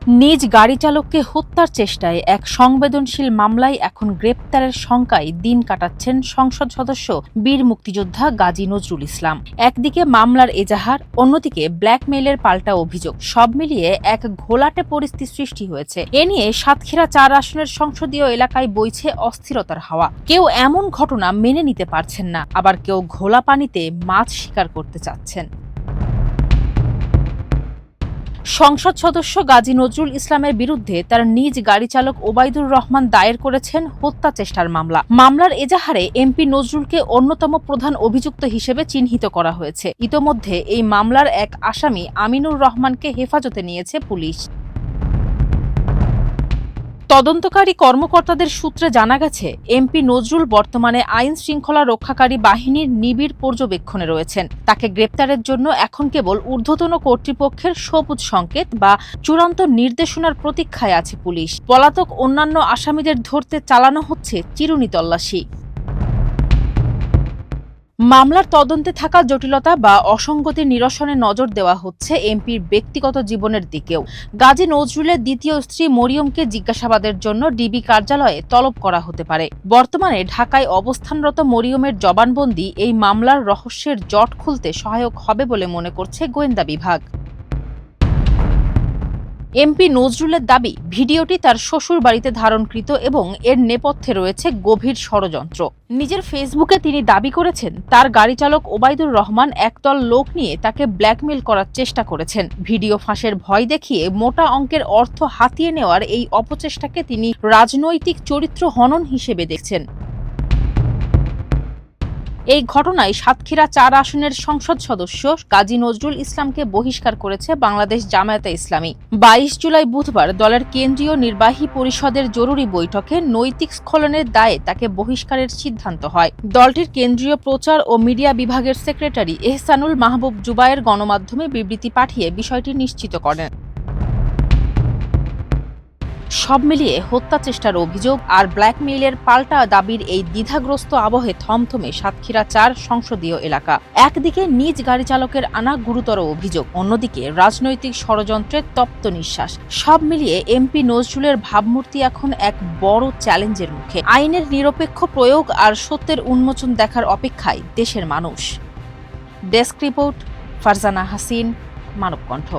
নিজ গাড়ি চালককে হত্যার চেষ্টায় এক সংবেদনশীল মামলায় এখন গ্রেপ্তারের শঙ্কায় দিন কাটাচ্ছেন সংসদ সদস্য বীর মুক্তিযোদ্ধা গাজী নজরুল ইসলাম। একদিকে মামলার এজাহার, অন্যদিকে ব্ল্যাকমেইলের পাল্টা অভিযোগ, সব মিলিয়ে এক ঘোলাটে পরিস্থিতি সৃষ্টি হয়েছে। এ নিয়ে সাতক্ষীরা ৪ আসনের সংসদীয় এলাকায় বইছে অস্থিরতার হাওয়া। কেউ এমন ঘটনা মেনে নিতে পারছেন না, আবার কেউ ঘোলা পানিতে মাছ শিকার করতে চাচ্ছেন। সংসদ সদস্য গাজী নজরুল ইসলামের বিরুদ্ধে তার নিজ গাড়ি চালক ওবায়দুর রহমান দায়ের করেছেন হত্যা চেষ্টার মামলা। মামলার এজাহারে এমপি নজরুলকে অন্যতম প্রধান অভিযুক্ত হিসেবে চিহ্নিত করা হয়েছে। ইতোমধ্যে এই মামলার এক আসামি আমিনুর রহমানকে হেফাজতে নিয়েছে পুলিশ। তদন্তকারী কর্মকর্তাদের সূত্রে জানা গেছে, এমপি নজরুল বর্তমানে আইন শৃঙ্খলা রক্ষাকারী বাহিনীর নিবিড় পর্যবেক্ষণে রয়েছেন। তাকে গ্রেপ্তারের জন্য এখন কেবল ঊর্ধ্বতন কর্তৃপক্ষের সবুজ সংকেত বা চূড়ান্ত নির্দেশনার প্রতীক্ষায় আছে পুলিশ। পলাতক অন্যান্য আসামিদের ধরতে চালানো হচ্ছে চিরুনি তল্লাশি। মামলার তদন্তে থাকা জটিলতা বা অসঙ্গতি নিরসনে নজর দেওয়া হচ্ছে এমপির ব্যক্তিগত জীবনের দিকেও। গাজী নজরুলের দ্বিতীয় স্ত্রী মরিয়মকে জিজ্ঞাসাবাদের জন্য ডিবি কার্যালয়ে তলব করা হতে পারে। বর্তমানে ঢাকায় অবস্থানরত মরিয়মের জবানবন্দি এই মামলার রহস্যের জট খুলতে সহায়ক হবে বলে মনে করছে গোয়েন্দা বিভাগ। এমপি নজরুলের দাবি, ভিডিওটি তার শ্বশুর বাড়িতে ধারণকৃত এবং এর নেপথ্যে রয়েছে গভীর ষড়যন্ত্র। নিজের ফেসবুকে তিনি দাবি করেছেন, তার গাড়ি চালক ওবায়দুর রহমান একদল লোক নিয়ে তাকে ব্ল্যাকমেইল করার চেষ্টা করেছেন। ভিডিও ফাঁসের ভয় দেখিয়ে মোটা অঙ্কের অর্থ হাতিয়ে নেওয়ার এই অপচেষ্টাকে তিনি রাজনৈতিক চরিত্র হনন হিসেবে দেখছেন। এই ঘটনায় সাতক্ষীরা ৪ আসনের সংসদ সদস্য গাজী নজরুল ইসলামকে বহিষ্কার করেছে বাংলাদেশ জামায়াতে ইসলামী। ২২ জুলাই বুধবার দলের কেন্দ্রীয় নির্বাহী পরিষদের জরুরি বৈঠকে নৈতিক স্খলনের দায়ে তাকে বহিষ্কারের সিদ্ধান্ত হয়। দলটির কেন্দ্রীয় প্রচার ও মিডিয়া বিভাগের সেক্রেটারি এহসানুল মাহবুব জুবায়ের গণমাধ্যমে বিবৃতি পাঠিয়ে বিষয়টি নিশ্চিত করেন। সব মিলিয়ে হত্যা চেষ্টার অভিযোগ আর ব্ল্যাকমেইলের পাল্টা দাবির এই দ্বিধাগ্রস্ত আবহে থমথমে সাতক্ষীরা ৪ সংসদীয় এলাকা। একদিকে নিজ গাড়ি চালকের আনা গুরুতর অভিযোগ, অন্যদিকে রাজনৈতিক ষড়যন্ত্রের তপ্ত নিঃশ্বাস। সব মিলিয়ে এমপি নজরুলের ভাবমূর্তি এখন এক বড় চ্যালেঞ্জের মুখে। আইনের নিরপেক্ষ প্রয়োগ আর সত্যের উন্মোচন দেখার অপেক্ষায় দেশের মানুষ। Desk report, Farzana Hasin, Manabkantha.